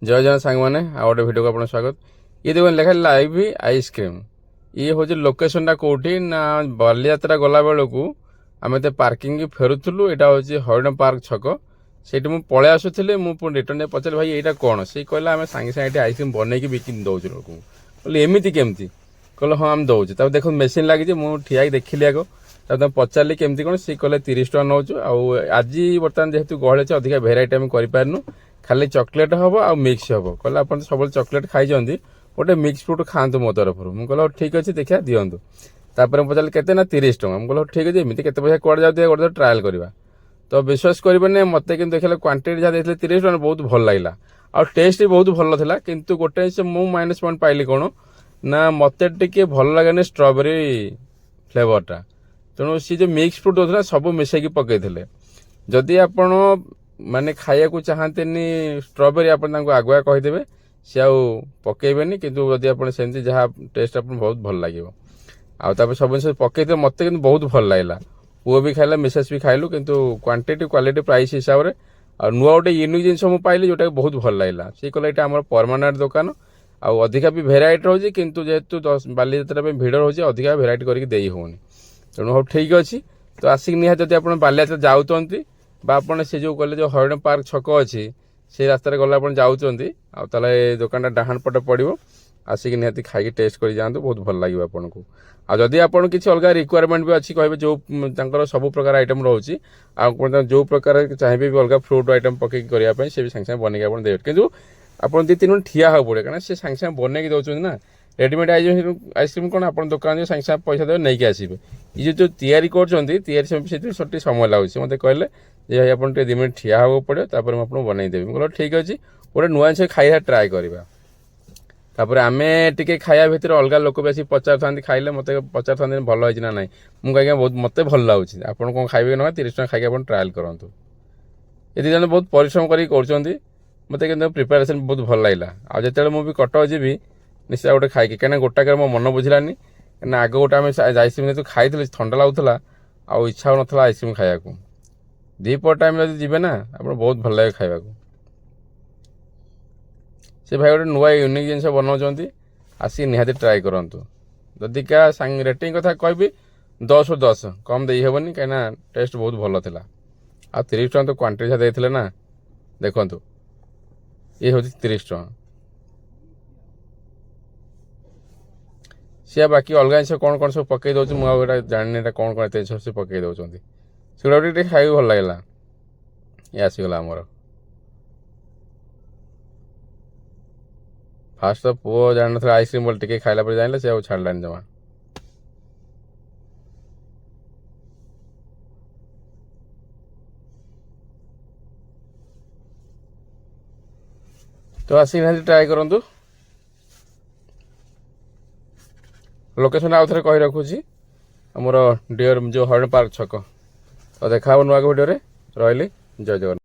जय जन सांग मैंने गोटे भिडियो को आप स्वागत। ये देखो लिखा लाइव आइसक्रीम। ये हूँ लोकेशन कौटी ना बालीयात्रा गला बेलू आम तो पार्किंग फेरुलु। यहाँ हूँ हरिण पार्क छक से पलि आसुली मुझे रिटर्न पचारे भाई यहाँ कौन सी कहला आम सांगे सांगे आइसक्रीम बनईक बिक दौर लोक बोले एमती केमती कहले हाँ आम दौचे तब देख मेसीन लगी मुझे ठिया देखिली आग तब पचारि केमती कौन सी कहले 30 टका नौ आज बर्तमान जेहेतु गहल अच्छे अधिक भेराइटी आम करूँ खाली चॉकलेट हम आ मिक्स हम कहले आप सब चॉकलेट खाई गोटे मिक्स फ्रूट खातु मो तरफ मुझे कहल ठीक अच्छे देखिए दिंतु तापर पचारे के ना 30 टका मुझे कहल ठीक अच्छे एमती के पैसा कड़े जाते गोटे ट्राएल करवा तो विश्वास करेंगे मत कि देखा क्वांटिटी जहाँ देखते 30 टका बहुत भल लगा आ टेस्ट भी बहुत भल था किंतु गोटे मु माइनस पॉइंट पाइली कौन ना मत टे भल लगे स्ट्रॉबेरी फ्लेवरटा तेणु सी जो मिक्स फ्रूट होता सब मिसेक पकई जदि आपण माने खाया को चाहते स्ट्रॉबेरी आप आगुआ कहीदेवे सी आकेबेनि कितु जदि आप जहाँ टेस्ट आप बहुत भल लगे आपर सब जिन पकई मत कि बहुत भल लगला पुओ भी खाइला मिसेस भी खाइलु किंतु क्वांटिटी क्वालिटी प्राइस हिसाब से नुआ गोटे यूनिक जिन मुझे पाइली जोटा बहुत भल लगला सी कहला यहाँ आम परमानेंट दुकान आउ अधिका भी भेराइटी रोचे किंतु जेहेतु बालीयात्रा भिड़ रोचे अधिका भेराइटी करके देई होनी तेणु हाँ ठीक अच्छे तो आसिक निहाती जब आप बालीयात्रा जाऊँच आपड़ से जो कहले जो हरिण पार्क छक अच्छी से रास्त गला आप जाऊँच आए दुकान डाहाण पटे पड़ो आसिक निहाती खाई टेस्ट कर जातु बहुत भल लगे आपन को आदि आपन किसी अलग रिक्वायरमेंट भी अच्छी कहे जो सब प्रकार आइटम रोचे जो प्रकार चाहिए भी अलग फ्रूट आइटम पकई करने से भी सांगे सांगे बनई आप देवे कि आप 2-3 मिनट ठिया हो पड़े कारण से सांगे सांगे बनई दौरान ना रेडीमेड आइसक्रीम कौन आप दुकान सांगे सांगे पैसा देवे नहीं आसवे ये जो तैयारी कर समय लगुच मत कहले जे आप 2 मिनट ठिया हो पड़े मुझे बनईदेवी बोलो ठीक अच्छे गोटे नुआ जिन खाई ट्राए करवा तापर आम टे खाया भितर अलग लोक भी आसी पचार था खाइले मत पचार था भल होना ना मुझे बहुत मत भल लगुच आप कौन खाइबे ना 30 टका खाई आप ट्राएल करूँ ये जन बहुत परिश्रम कर मत कि प्रिपेरेसन बहुत भल लगला आते मुझे कटक जी निश्चय गोटे खाई कहीं गोटाक मो मन बुझलानी ना आग गोटे आम आइसक्रीम तो खाई ठंडा लगुला आउ इच्छा ना आइसक्रीम खाया दीपर टाइम जी ना आप बहुत भल लगे खावा से भाई गोटे नुआ यूनिक जिन बनाऊँ आसिक निहाती ट्राए करूँ जदि क्या सांग रेटिंग कथा कहबी 10 ରୁ 10 कम दे हेनी कहीं टेस्ट बहुत भल था आ 30 टका तो क्वांटिटी जहाँ देते ना देखु ये हूँ 30 टका सी बाकी अलग जिन कौन कौन सब पकई दौर मुझे जानी कौन कौन एत सब पकई दौरान से खाई भल लगला ये आसीगला आमर फास्ट तो पुओ जान ना आइसक्रीम बोल टे खाइला पर जान से छाड़लानी जमा तो आसिक निहाती ट्राए करूँ लोकेशन आउ थे कही रखुची आमर डियर जो हरिण पार्क छक तो देखा नुआ भिडियो रही जय जगन्नाथ।